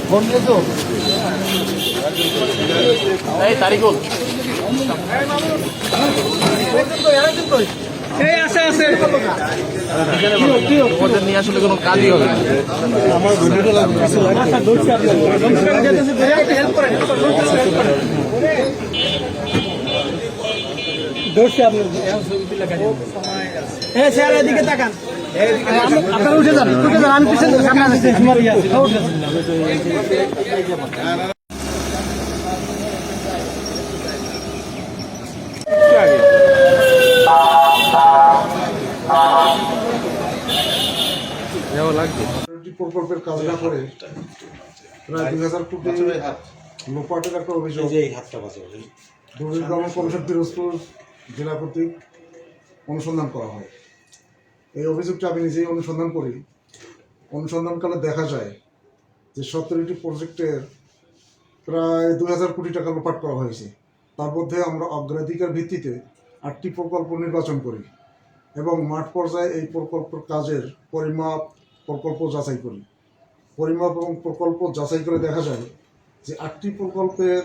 Phone নিয়েছো এই তারিকুল নিয়ে আসলে কোনো কাজই হবে না। আমার হ্যাঁ স্যার এদিকে তাকান, আপনারা উঠে যান আমি পিছনে সামনে আসছি। প্রকল্পের কাজটা করে প্রায় 2000 কোটি লোপাটের একটা অভিযোগ দুর্নীতি দমন কমিশন পিরোজপুর জেলা কর্তৃক অনুসন্ধান করা হয়। এই অভিযোগটা আমি নিজেই অনুসন্ধান করি। অনুসন্ধানকালে দেখা যায় যে 17টি প্রজেক্টের প্রায় 2000 কোটি টাকা লোপাট করা হয়েছে। তার মধ্যে আমরা অগ্রাধিকার ভিত্তিতে 8টি প্রকল্প নির্বাচন করি এবং মাঠ পর্যায়ে এই প্রকল্পের কাজের পরিমাপ প্রকল্প যাচাই করি। পরিমাপ এবং প্রকল্প যাচাই করে দেখা যায় যে 8টি প্রকল্পের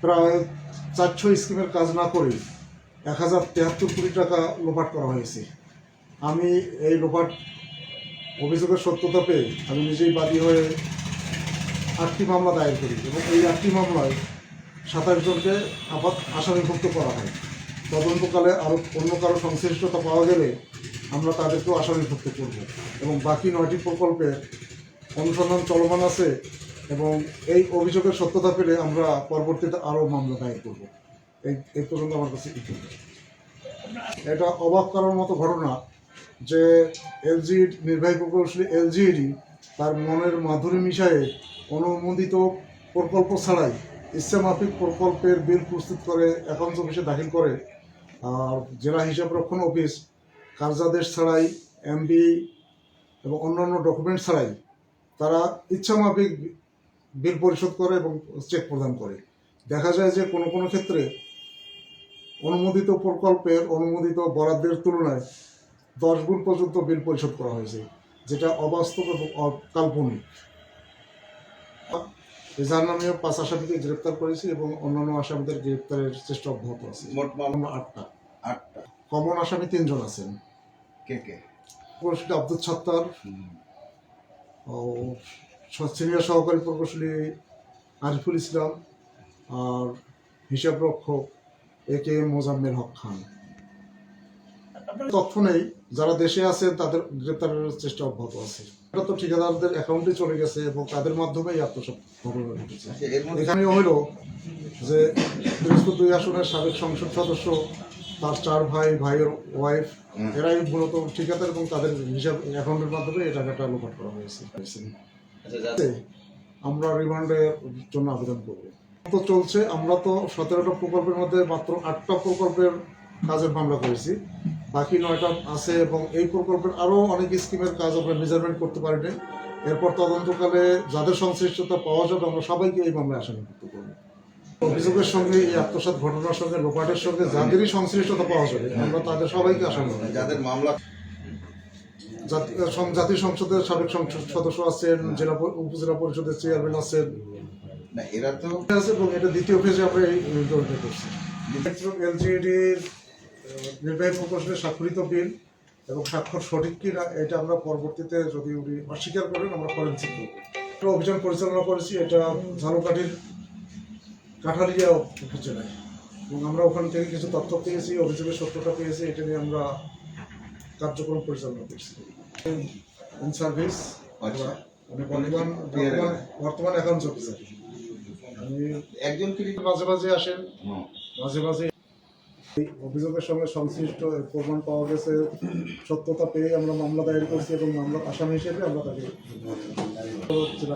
প্রায় 400 স্কিমের কাজ না করে 1073 কোটি টাকা লোপাট করা হয়েছে। আমি এই লোপাট অভিযোগের সত্যতা পেয়ে আমি নিজেই বাদী হয়ে 8টি মামলা দায়ের করি এবং এই 8টি মামলায় 27 জনকে আসামিভুক্ত করা হয়। তদন্তকালে আরও অন্য কারো সংশ্লিষ্টতা পাওয়া গেলে আমরা তাদেরকেও আসামিভুক্ত করব এবং বাকি 9টি প্রকল্পের অনুসন্ধান চলমান আছে এবং এই অভিযোগের সত্যতা পেলে আমরা পরবর্তীতে আরও মামলা দায়ের করব। এই পর্যন্ত আমার কাছে এটা অবাক করার মতো ঘটনা যে এলজিইডি নির্বাহী প্রকৌশলী এলজিইডি তার মনের মাধুরী মিশায়ে অনুমোদিত প্রকল্প ছাড়াই ইচ্ছামাফিক প্রকল্পের বিল প্রস্তুত করে অ্যাকাউন্টস অফিসে দাখিল করে, আর জেলা হিসাবরক্ষণ অফিস কার্যাদেশ ছাড়াই এমবি এবং অন্যান্য ডকুমেন্ট ছাড়াই তারা ইচ্ছামাফিক বিল পরিশোধ করে এবং চেক প্রদান করে। দেখা যায় যে কোনো কোনো ক্ষেত্রে অনুমোদিত প্রকল্পের অনুমোদিত বরাদ্দের তুলনায় 10 গুণ পর্যন্ত বিল পরিশোধ করা হয়েছে, যেটা অবাস্তব এবং কাল্পনিক। যার নামে 5 আসামিকে গ্রেপ্তার করেছি এবং অন্যান্য আসামিদের গ্রেপ্তারের চেষ্টা অব্যাহত আছে। মোট মামলা 8টা। কমন আসামি 3 জন আছেন। কে কে? প্রকৌশলী আব্দুল সাত্তার, সিনিয়র সহকারী প্রকৌশলী আরিফুল ইসলাম আর হিসাবরক্ষক একে মোজাম্মেল হক খান। তথ্য নেই, যারা দেশে আছেন তাদের গ্রেপ্তারের চেষ্টা অব্যাহত আছে। এটা তো ঠিকাদারদের অ্যাকাউন্টে চলে গেছে এবং তাদের মাধ্যমেই আত্মসাৎ ঘটনা ঘটেছে। এখানে হইল যে পিরোজপুর 2 আসনের সাবেক সংসদ সদস্য, তার 4 ভাইয়ের ওয়াইফ, এরাই মূলত ঠিকাদার এবং তাদের হিসাব অ্যাকাউন্টের মাধ্যমে এই টাকাটা লোপাট করা হয়েছে। আমরা রিমান্ডের জন্য আবেদন করব। তো চলছে, আমরা তো 17টা প্রকল্পের মধ্যে মাত্র 8টা প্রকল্পের কাজের মামলা করেছি, বাকি 9টা আছে এবং এই প্রকল্পের আরও অনেক স্কিমের কাজ আমরা মেজারমেন্ট করতে পারিনি। এরপর তদন্তকালে যাদের সংশ্লিষ্টতা পাওয়া যাবে আমরা সবাইকে এই মামলায় আসামিভুক্ত করব। অভিযোগের সঙ্গে এই আত্মসাৎ ঘটনার সঙ্গে লোপাটের সঙ্গে যাদেরই সংশ্লিষ্টতা পাওয়া যাবে আমরা তাদের সবাইকে আসামি, যাদের মামলা জাতীয় সংসদের সাবেক সংসদ সদস্য আছেন, জেলা উপজেলা পরিষদের চেয়ারম্যান আছেন, এরা তো আছে এবং এটা দ্বিতীয় ফেজে আমরা এই জড়িত করছি। এলজিইডির নির্বাহী প্রকৌশলের স্বাক্ষরিত বিল এবং স্বাক্ষর সঠিক কিনা এটা আমরা পরবর্তীতে যদি উনি অস্বীকার করেন আমরা ফরেনসিক করব। অভিযান পরিচালনা করেছি, এটা ঝালকাঠির কাঠালিয়া উপজেলায় এবং আমরা ওখান থেকে কিছু তথ্য পেয়েছি, অভিযোগের সত্যতা পেয়েছি, এটা নিয়ে আমরা কার্যক্রম পরিচালনা করছি। ইন সার্ভিস বর্তমান অ্যাকাউন্টস অফিসার। আমি একজন মাঝে মাঝে আসেন, মাঝে মাঝে এই অভিযোগের সঙ্গে সংশ্লিষ্ট প্রমাণ পাওয়া গেছে, সত্যতা পেয়ে আমরা মামলা দায়ের করছি এবং মামলার আসামি হিসেবে আমরা তাকে জেলা